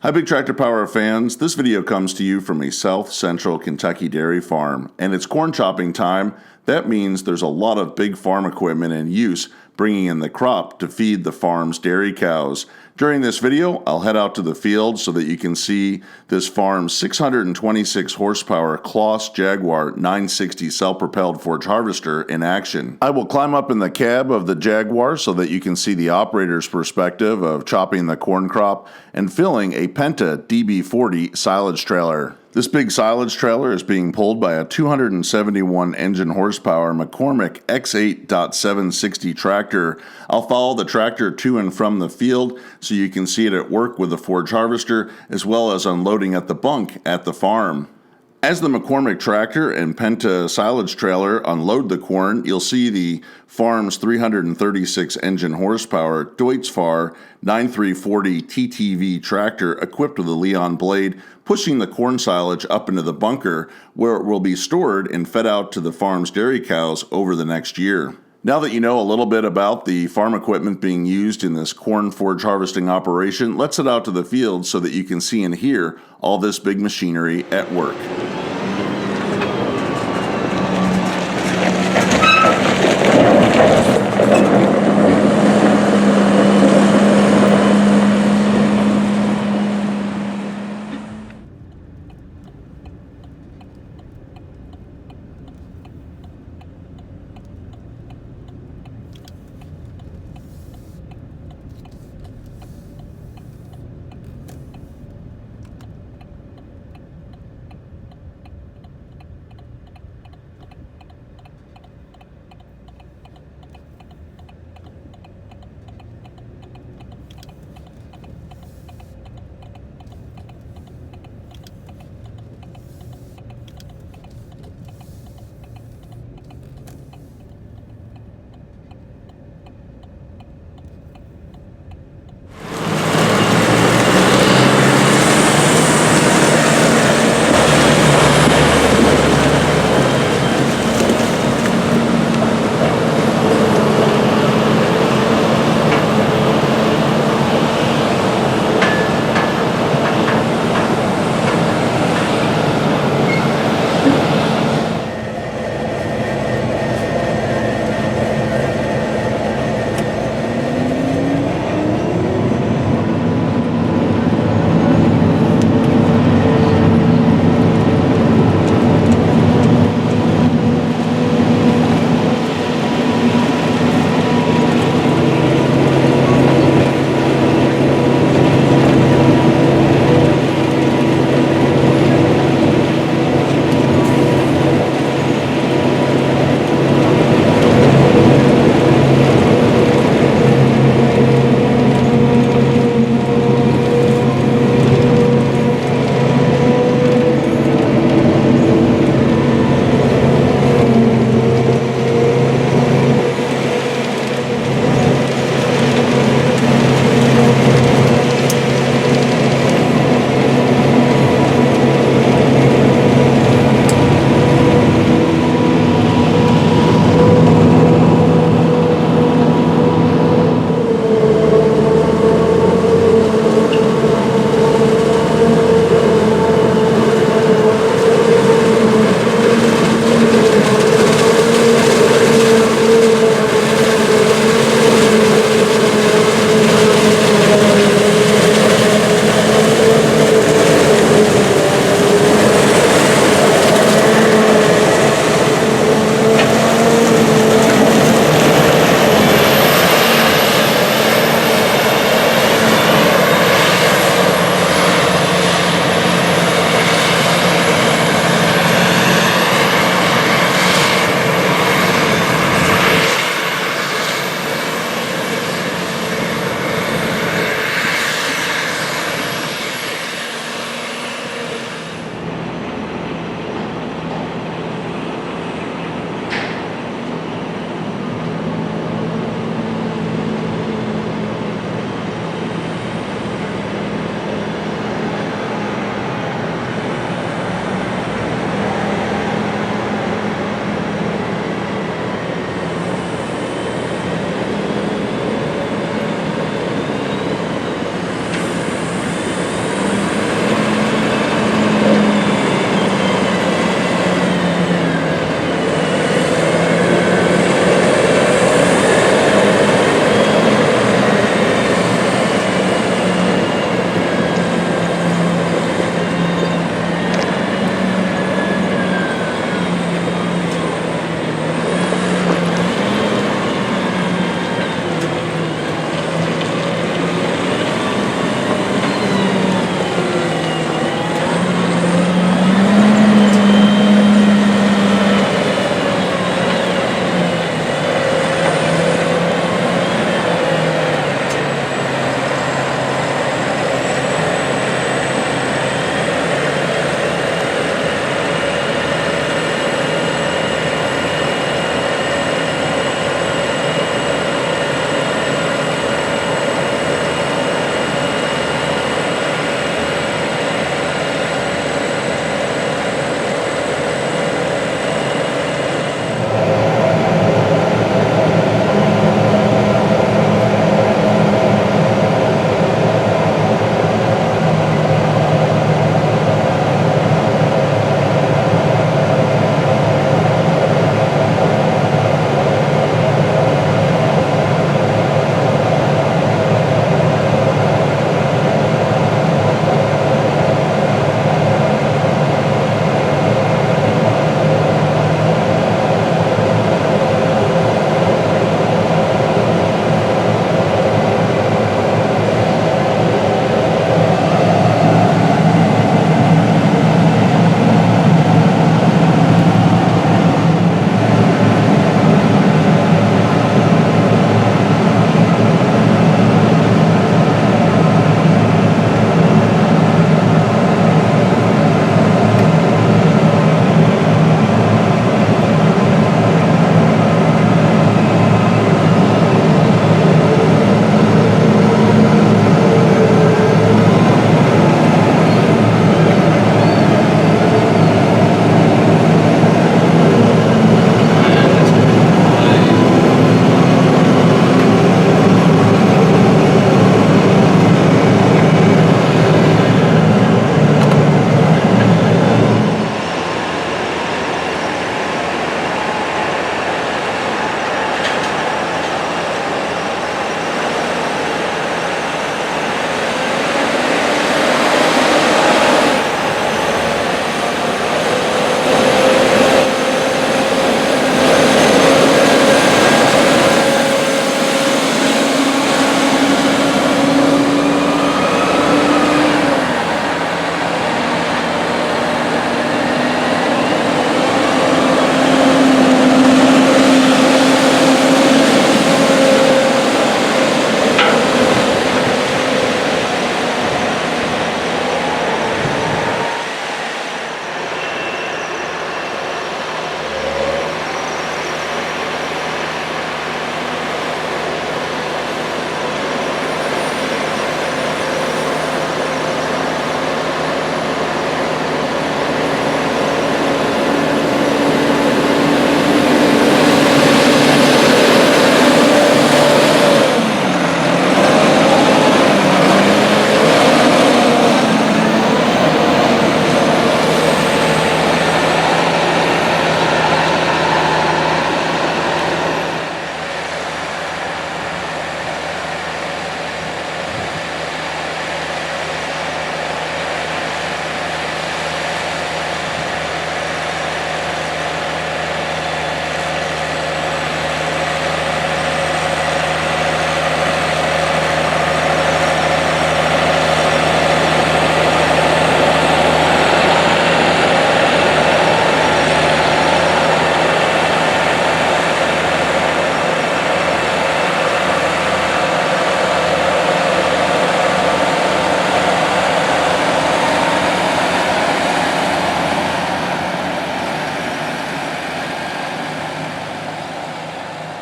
Hi Big Tractor Power fans, this video comes to you from a South Central Kentucky dairy farm, and it's corn chopping time. That means there's a lot of big farm equipment in use bringing in the crop to feed the farm's dairy cows. During this video, I'll head out to the field so that you can see this farm's 626 horsepower Claas Jaguar 960 self-propelled forage harvester in action. I will climb up in the cab of the Jaguar so that you can see the operator's perspective of chopping the corn crop and filling a Penta DB40 silage trailer. This big silage trailer is being pulled by a 271 engine horsepower McCormick X8.760 tractor. I'll follow the tractor to and from the field so you can see it at work with the forage harvester as well as unloading at the bunk at the farm. As the McCormick tractor and Penta silage trailer unload the corn, you'll see the farm's 336 engine horsepower Deutz-Fahr 9340 TTV tractor equipped with a Leon blade pushing the corn silage up into the bunker where it will be stored and fed out to the farm's dairy cows over the next year. Now that you know a little bit about the farm equipment being used in this corn forage harvesting operation, let's head out to the field so that you can see and hear all this big machinery at work.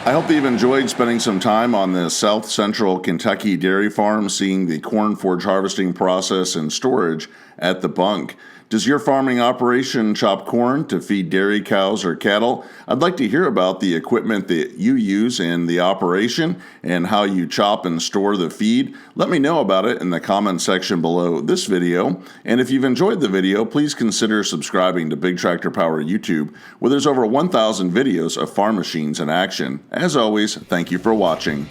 I hope that you've enjoyed spending some time on the South Central Kentucky dairy farm, seeing the corn forage harvesting process and storage at the Bunk. Does your farming operation chop corn to feed dairy cows or cattle? I'd like to hear about the equipment that you use in the operation and how you chop and store the feed. Let me know about it in the comment section below this video. And if you've enjoyed the video, please consider subscribing to Big Tractor Power YouTube, where there's over 1,000 videos of farm machines in action. As always, thank you for watching.